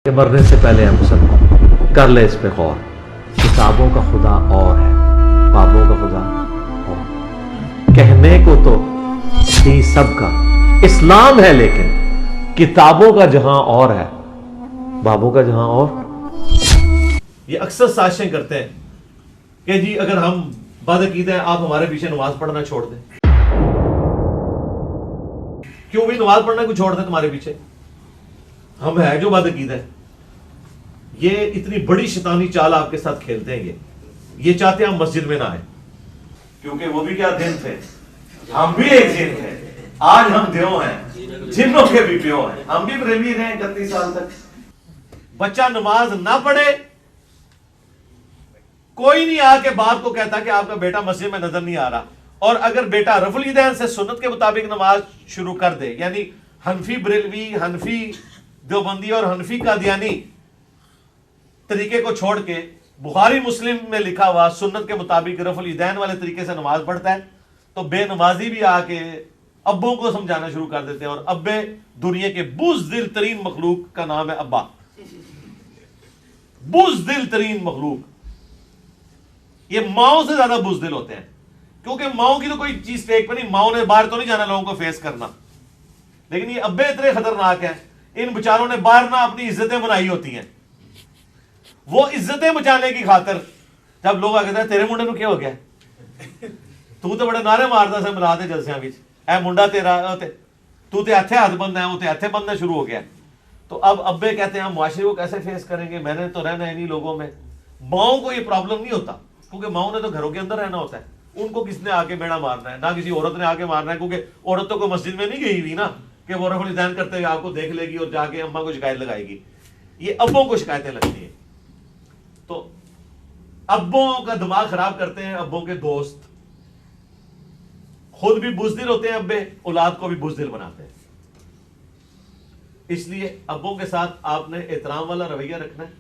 کہ مرنے سے پہلے ہم مسلمان کر لے اس پہ غور. کتابوں کا خدا اور ہے، بابوں کا خدا اور. کہنے کو تو ہی سب کا اسلام ہے، لیکن کتابوں کا جہاں اور ہے، بابوں کا جہاں اور. یہ اکثر سازشیں کرتے ہیں کہ جی اگر ہم بدعقیدہ ہیں آپ ہمارے پیچھے نماز پڑھنا چھوڑ دیں. کیوں بھی نماز پڑھنا کو چھوڑ دیں تمہارے پیچھے؟ ہم ہے جو بدعقیدہ ہے. یہ اتنی بڑی شیطانی چال آپ کے ساتھ کھیلتے ہیں. یہ چاہتے ہیں ہم مسجد میں نہ آئیں، کیونکہ وہ بھی کیا دن تھے، ہم بھی ایک دن تھے. آج ہم دیو ہیں، جنوں کے بھی پیو ہیں، ہم بھی پریمی رہے 31 سال تک. بچہ نماز نہ پڑھے، کوئی نہیں آ کے باپ کو کہتا کہ آپ کا بیٹا مسجد میں نظر نہیں آ رہا. اور اگر بیٹا رفع الیدین سے سنت کے مطابق نماز شروع کر دے، یعنی حنفی بریلوی، حنفی دیوبندی اور حنفی قادیانی طریقے کو چھوڑ کے بخاری مسلم میں لکھا ہوا سنت کے مطابق رفع الیدین والے طریقے سے نماز پڑھتا ہے، تو بے نمازی بھی آ کے ابوں کو سمجھانا شروع کر دیتے ہیں. اور ابے دنیا کے بزدل ترین مخلوق کا نام ہے ابا. بزدل ترین مخلوق یہ ماؤں سے زیادہ بزدل ہوتے ہیں، کیونکہ ماؤں کی تو کوئی چیز فیک پہ نہیں، ماؤں نے باہر تو نہیں جانا لوگوں کو فیس کرنا. لیکن یہ ابے اتنے خطرناک ہیں، ان بچاروں نے باہر نہ اپنی عزتیں بنائی ہوتی ہیں. وہ عزتیں بچانے کی خاطر جب لوگ آ کہتے ہیں تیرے منڈے نو کیا ہو گیا، تو بڑے نعرے مارتا سے ملا دے جلسیاں وچ، اے منڈا تیرا تو تے ہتھے ہاتھ بندہ ہے، وہ تے ہتھے بندنا شروع ہو گیا. تو اب ابے کہتے ہیں ہم معاشرے کو کیسے فیس کریں گے، میں نے تو رہنا ہے انہیں لوگوں میں. ماؤں کو یہ پرابلم نہیں ہوتا، کیونکہ ماؤں نے تو گھروں کے اندر رہنا ہوتا ہے. ان کو کس نے آ کے بیڑا مارنا ہے، نہ کسی عورت نے آ کے مارنا ہے، کیونکہ عورت تو کوئی مسجد میں نہیں گئی ہوئی نا کہ وہ رفع الیدین کرتے ہوئے آپ کو دیکھ لے گی اور جا کے اماں کو شکایت لگائے گی. یہ ابوں کو شکایتیں لگتی ہیں. تو ابوں کا دماغ خراب کرتے ہیں ابوں کے دوست. خود بھی بزدل ہوتے ہیں ابے، اولاد کو بھی بزدل بناتے ہیں. اس لیے ابوں کے ساتھ آپ نے احترام والا رویہ رکھنا ہے.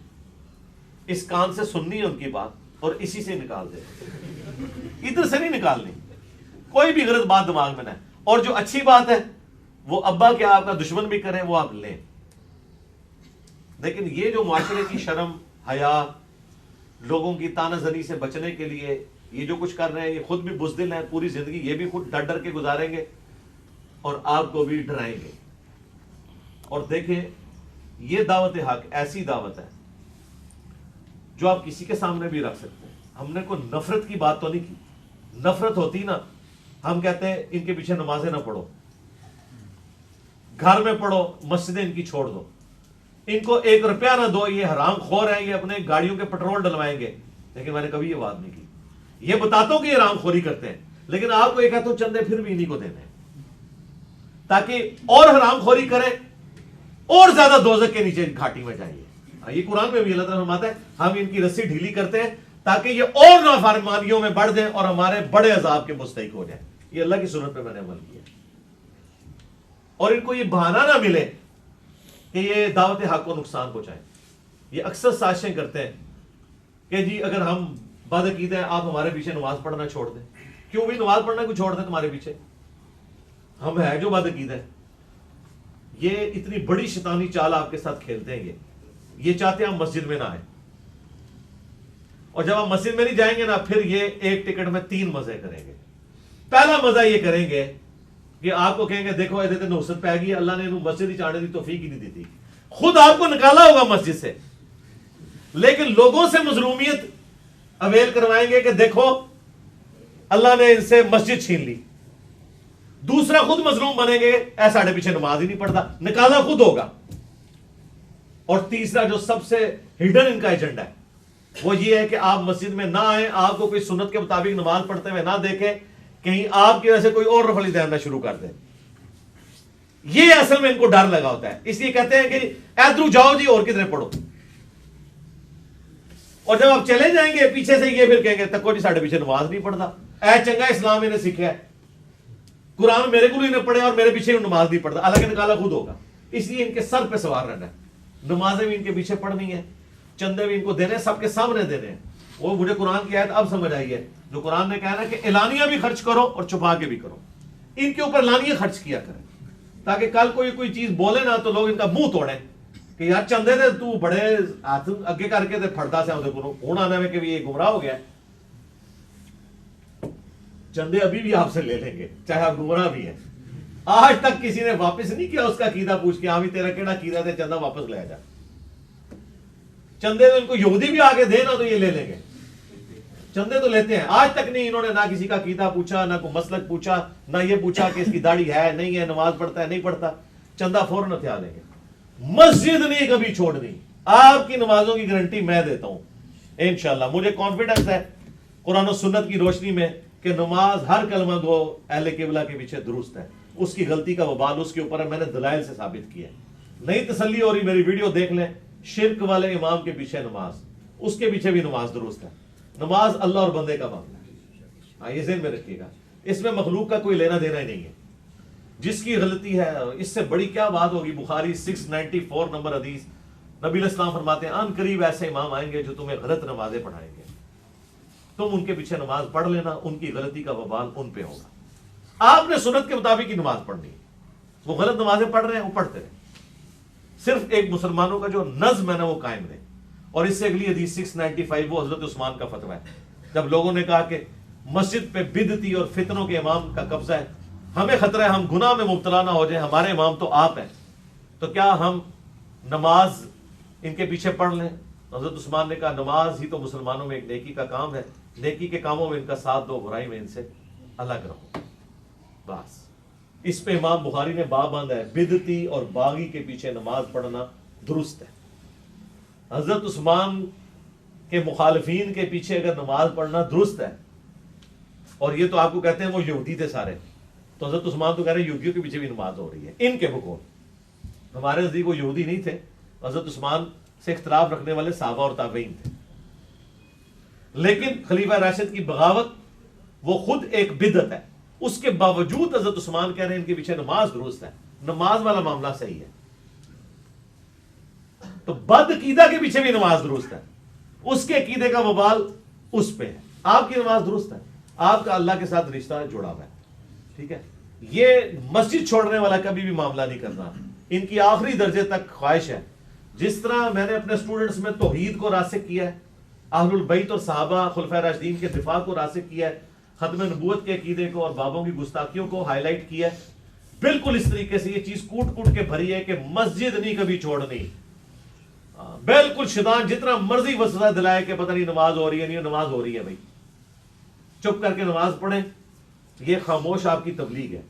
اس کان سے سننی ہے ان کی بات اور اسی سے نکال دے، ادھر سے نہیں نکالنی. کوئی بھی غلط بات دماغ میں نہ ہے. اور جو اچھی بات ہے وہ ابا کیا آپ کا دشمن بھی کریں وہ آپ لیں. لیکن یہ جو معاشرے کی شرم حیا، لوگوں کی تانہ زنی سے بچنے کے لیے یہ جو کچھ کر رہے ہیں، یہ خود بھی بزدل ہیں. پوری زندگی یہ بھی خود ڈر ڈر کے گزاریں گے اور آپ کو بھی ڈرائیں گے. اور دیکھیں یہ دعوت حق ایسی دعوت ہے جو آپ کسی کے سامنے بھی رکھ سکتے ہیں. ہم نے کوئی نفرت کی بات تو نہیں کی. نفرت ہوتی نا ہم کہتے ہیں ان کے پیچھے نمازیں نہ پڑھو، گھر میں پڑھو، مسجدیں ان کی چھوڑ دو، ان کو 1 روپیہ نہ دو، یہ حرام خور ہیں، یہ اپنے گاڑیوں کے پٹرول ڈلوائیں گے. لیکن میں نے کبھی یہ بات نہیں کی. یہ بتاتا ہوں کہ یہ حرام خوری کرتے ہیں، لیکن آپ کو یہ کہتا ہوں چندے پھر بھی انہیں کو دینے تاکہ اور حرام خوری کرے اور زیادہ دوزخ کے نیچے گھاٹی میں جائیے. یہ قرآن میں بھی اللہ تعالیٰ فرماتا ہے ہم ان کی رسی ڈھیلی کرتے ہیں تاکہ یہ اور نافرمانیوں میں بڑھ جائیں اور ہمارے بڑے عذاب کے مستحق ہو جائیں. یہ اللہ کی سنت پہ میں نے عمل کیا. اور ان کو یہ بہانہ نہ ملے کہ یہ دعوت حق کو نقصان پہنچائیں. یہ اکثر سازشیں کرتے ہیں کہ جی اگر ہم بدعقیدہ ہیں آپ ہمارے پیچھے نماز پڑھنا چھوڑ دیں. کیوں بھی نماز پڑھنا کو چھوڑ دیں تمہارے پیچھے؟ ہم ہے جو بدعقیدہ ہے. یہ اتنی بڑی شیطانی چال آپ کے ساتھ کھیلتے ہیں. یہ چاہتے ہیں ہم مسجد میں نہ آئیں. اور جب ہم مسجد میں نہیں جائیں گے نا پھر یہ ایک ٹکٹ میں 3 مزے کریں گے. پہلا مزہ یہ کریں گے کہ آپ کو کہیں گے دیکھو یہ نوست پہ گئی، اللہ نے انہوں مسجد ہی چاڑنے دی توفیق ہی نہیں دی تھی. خود آپ کو نکالا ہوگا مسجد سے، لیکن لوگوں سے مظلومیت اویل کروائیں گے کہ دیکھو اللہ نے ان سے مسجد چھین لی. دوسرا خود مظلوم بنیں گے، اے ساڑھے پیچھے نماز ہی نہیں پڑھتا، نکالا خود ہوگا. اور تیسرا جو سب سے ہڈن ان کا ایجنڈا ہے وہ یہ ہے کہ آپ مسجد میں نہ آئیں، آپ کو کوئی سنت کے مطابق نماز پڑھتے ہوئے نہ دیکھیں، کہیں آپ کی وجہ سے کوئی اور رفع الیدین شروع کر دے. یہ اصل میں ان کو ڈر لگا ہوتا ہے. اس لیے کہتے ہیں کہ ادھر جاؤ جی اور کدھر پڑھو. اور جب آپ چلے جائیں گے پیچھے سے یہ پھر کہیں گے تکو جی ساڑھے پیچھے نماز نہیں پڑھتا، اے چنگا اسلام انہیں سیکھا ہے، قرآن میرے کو نہیں پڑھے اور میرے پیچھے نماز نہیں پڑھتا. اللہ کے نکالا خود ہوگا. اس لیے ان کے سر پہ سوار رہنا ہے. نمازیں بھی ان کے پیچھے پڑھنی ہے، چندے بھی ان کو دینے، سب کے سامنے دینے ہیں. وہ مجھے قرآن کی آیت اب سمجھ آئی ہے جو قرآن نے کہا نا کہ اعلانیہ بھی خرچ کرو اور چھپا کے بھی کرو. ان کے اوپر اعلانیہ خرچ کیا کریں تاکہ کل کوئی چیز بولے نا تو لوگ ان کا منہ توڑیں کہ یار چندے دے تو بڑے ہاتھ اگے کر کے پھڑتا سے ہوں آنا میں کہ یہ گمراہ ہو گیا ہے. چندے ابھی بھی آپ سے لے لیں گے چاہے آپ گمراہ بھی ہیں. آج تک کسی نے واپس نہیں کیا اس کا عقیدہ پوچھ کے ہاں بھی تیرا کیڑا عقیدہ تھے چندہ واپس لے جا. چندے تو ان کو یہودی بھی آگے دے نا تو یہ لے لیں گے. چندے تو لیتے ہیں. آج تک نہیں انہوں نے نہ کسی کا عقیدہ پوچھا, نہ کوئی مسلک پوچھا, نہ یہ پوچھا کہ اس کی داڑھی ہے نہیں ہے, نماز پڑھتا ہے نہیں پڑھتا. چندہ فوراً ہتھیار لیں گے. مسجد نہیں کبھی چھوڑنی. آپ کی نمازوں کی گارنٹی میں دیتا ہوں انشاءاللہ. مجھے کانفیڈنس ہے قرآن و سنت کی روشنی میں کہ نماز ہر کلمہ گو اہل قبلہ کے پیچھے درست ہے. اس کی غلطی کا وبال اس کے اوپر ہے, میں نے دلائل سے ثابت کیا ہے. نہیں تسلی ہو رہی میری ویڈیو دیکھ لیں. شرک والے امام کے پیچھے نماز, اس کے پیچھے بھی نماز درست ہے. نماز اللہ اور بندے کا معاملہ ہے. ہاں یہ ذہن میں رکھیے گا, اس میں مخلوق کا کوئی لینا دینا ہی نہیں ہے. جس کی غلطی ہے اس سے بڑی کیا بات ہوگی. بخاری 694 نمبر حدیث, نبی علیہ السلام فرماتے ہیں ان قریب ایسے امام آئیں گے جو تمہیں غلط نمازیں پڑھائیں گے, تم ان کے پیچھے نماز پڑھ لینا, ان کی غلطی کا وبال ان پہ ہوگا. آپ نے سنت کے مطابق ہی نماز پڑھنی ہے. وہ غلط نمازیں پڑھ رہے ہیں وہ پڑھتے رہے, صرف ایک مسلمانوں کا جو نظم ہے نا وہ قائم رہے. اور اس سے اگلی حدیث 695 وہ حضرت عثمان کا فتویٰ ہے, جب لوگوں نے کہا کہ مسجد پہ بدعتی اور فتنوں کے امام کا قبضہ ہے, ہمیں خطرہ ہے ہم گناہ میں مبتلا نہ ہو جائیں, ہمارے امام تو آپ ہیں, تو کیا ہم نماز ان کے پیچھے پڑھ لیں؟ حضرت عثمان نے کہا نماز ہی تو مسلمانوں میں ایک نیکی کا کام ہے, نیکی کے کاموں میں ان کا ساتھ دو, برائی میں ان سے الگ رہو. بس اس پہ امام بخاری نے باب باندھا ہے, بدعتی اور باغی کے پیچھے نماز پڑھنا درست ہے. حضرت عثمان کے مخالفین کے پیچھے اگر نماز پڑھنا درست ہے, اور یہ تو آپ کو کہتے ہیں وہ یہودی تھے سارے, تو حضرت عثمان تو کہہ رہے ہیں یہودیوں کے پیچھے بھی نماز ہو رہی ہے ان کے حکم. ہمارے نزدیک وہ یہودی نہیں تھے, حضرت عثمان سے اختلاف رکھنے والے صحابہ اور تابعین تھے. لیکن خلیفہ راشد کی بغاوت وہ خود ایک بدعت ہے, اس کے باوجود حضرت عثمان کہہ رہے ہیں ان کے پیچھے نماز درست ہے, نماز والا معاملہ صحیح ہے. تو بد عقیدہ کے پیچھے بھی نماز درست ہے, اس کے عقیدے کا وبال اس پہ ہے. آپ کی نماز درست ہے, آپ کا اللہ کے ساتھ رشتہ جڑا ہوا ہے, ٹھیک ہے. یہ مسجد چھوڑنے والا کبھی بھی معاملہ نہیں کرنا. ان کی آخری درجے تک خواہش ہے, جس طرح میں نے اپنے اسٹوڈنٹس میں توحید کو راسخ کیا ہے, اہل البیت اور صحابہ خلفائے راشدین کے دفاع کو راسخ کیا ہے, ختم نبوت کے عقیدے کو اور بابوں کی گستاخیوں کو ہائی لائٹ کیا ہے, بالکل اس طریقے سے یہ چیز کوٹ کوٹ کے بھری ہے کہ مسجد نہیں کبھی چھوڑنی. بالکل شیطان جتنا مرضی وسوسہ دلائے کہ پتہ نہیں نماز ہو رہی ہے, نہیں نماز ہو رہی ہے, بھائی چپ کر کے نماز پڑھیں. یہ خاموش آپ کی تبلیغ ہے.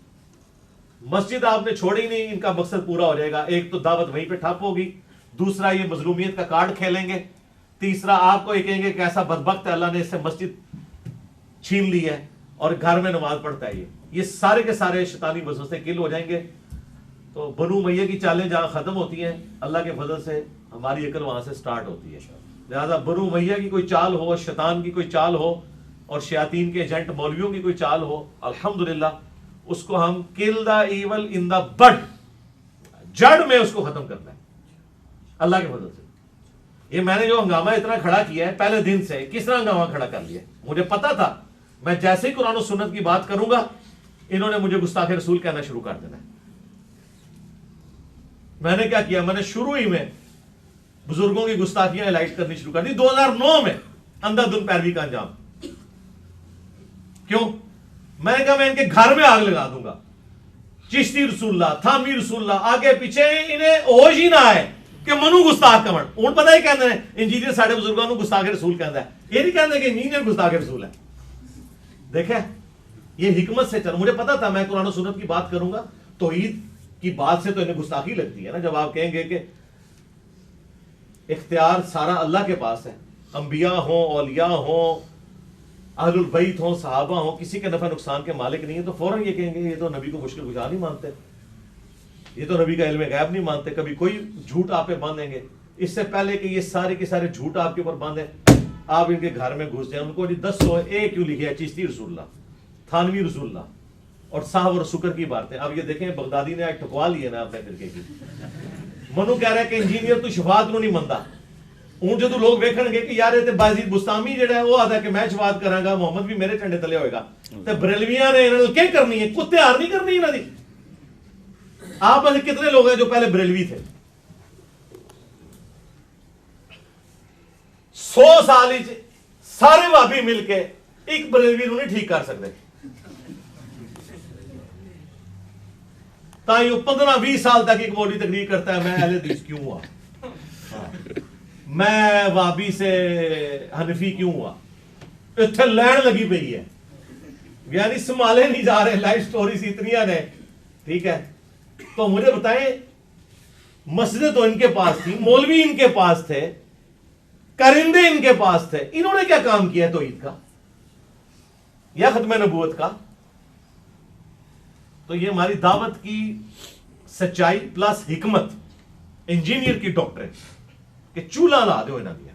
مسجد آپ نے چھوڑی نہیں, ان کا مقصد پورا ہو جائے گا. ایک تو دعوت وہیں پہ ٹھپ ہوگی, دوسرا یہ مظلومیت کا کارڈ کھیلیں گے, تیسرا آپ کو یہ کہیں گے کہ ایسا بدبخت ہے اللہ نے اس سے مسجد چھین لی ہے اور گھر میں نماز پڑھتا ہے. یہ سارے کے سارے شیطانی وسوسے کل ہو جائیں گے. تو بنو امیہ کی چالیں جہاں ختم ہوتی ہیں, اللہ کے فضل سے ہماری عقل وہاں سے سٹارٹ ہوتی ہے. لہذا بنو امیہ کی کوئی چال ہو, شیطان کی کوئی چال ہو, اور شیاطین کے ایجنٹ مولویوں کی کوئی چال ہو, الحمدللہ اس کو ہم کل دا ایول ان دا بڈ, جڑ میں اس کو ختم کرنا ہے اللہ کے فضل سے. یہ میں نے جو ہنگامہ اتنا کھڑا کیا ہے پہلے دن سے, کس طرح ہنگامہ کھڑا کر لیا, مجھے پتا تھا میں جیسے ہی قرآن و سنت کی بات کروں گا انہوں نے مجھے گستاخ رسول کہنا شروع کر دینا ہے. میں نے کیا کیا, میں نے شروع ہی میں بزرگوں کی گستاخیاں ہائلائٹ کرنی شروع کر دی 2009 میں, اندھا دھند پیروی کا انجام. کیوں؟ میں نے کہا میں ان کے گھر میں آگ لگا دوں گا. چشتی رسول اللہ, تھانوی رسول اللہ, آگے پیچھے انہیں ہوش ہی نہ آئے کہ منو گستاخ کمن. ہوں پتہ ہی کہتے ہیں انجینئر ساڈے بزرگوں کو گستاخ رسول کہتا ہے, یہ نہیں کہتے کہ انجینئر گستاخ رسول ہے. دیکھیں یہ حکمت سے چل, مجھے پتا تھا میں قرآن و سنت کی بات کروں گا, توحید کی بات سے تو انہیں گستاخی لگتی ہے نا. جب آپ کہیں گے کہ اختیار سارا اللہ کے پاس ہے, انبیاء ہوں, اولیاء ہوں, اہل البیت ہوں, صحابہ ہوں, کسی کے نفع نقصان کے مالک نہیں ہے, تو فوراً یہ کہیں گے یہ تو نبی کو مشکل کشا نہیں مانتے, یہ تو نبی کا علم غیب نہیں مانتے, کبھی کوئی جھوٹ آپ پہ باندھیں گے. اس سے پہلے کہ یہ سارے کے سارے جھوٹ آپ کے اوپر باندھیں, آپ ان کے گھر میں گھس جائیں, ان کو 10 کیوں لکھے ہے, چشتی رسول اللہ, تھانوی رسول اللہ, اور صاحب اور سکر کی باتیں. اب یہ دیکھیں بغدادی نے آج ٹھکوا لی ہے نا اپنے فرقے کی. منو کہہ رہا ہے کہ انجینئر تو شفاعت نو نہیں منتا. ہوں جدو لوگ ویکھن گے کہ یار یہ بازید بستامی جڑا ہے وہ آتا ہے کہ میں شفاعت کراں گا, محمد بھی میرے جھنڈے تلے ہوئے گا, تے بریلویاں نے انہاں کیا کرنی ہے, کتے ہار نہیں کرنی انہاں دی. آپ میں سے کتنے لوگ ہیں جو پہلے بریلوی تھے؟ 100 سال سارے وہابی مل کے ایک بریلوی نو نہیں ٹھیک کر سکتے. تائیں 15-20 سال تک ایک مولوی تقریر کرتا ہے میں اہل حدیث کیوں ہوا, میں وہابی سے حنفی کیوں ہوا. اتنے لین لگی پئی ہے, یعنی سنبھالے نہیں جا رہے, لائف سٹوریز اتنی ہیں. ٹھیک ہے, تو مجھے بتائیں مسجدیں تو ان کے پاس تھی, مولوی ان کے پاس تھے, کرندے ان کے پاس تھے, انہوں نے کیا کام کیا توحید کا یا ختم نبوت کا؟ تو یہ ہماری دعوت کی سچائی پلس حکمت, انجینئر کی ڈاکٹرین کہ چولہا لا دو انہاں دیا.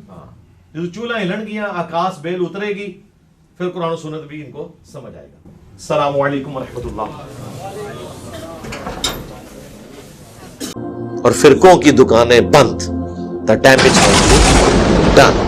ہاں, جو چولہا ہلن گیا آکاش بیل اترے گی, پھر قرآن و سنت بھی ان کو سمجھ آئے گا. السلام علیکم ورحمۃ اللہ. اور فرقوں کی دکانیں بند. The damage has been done.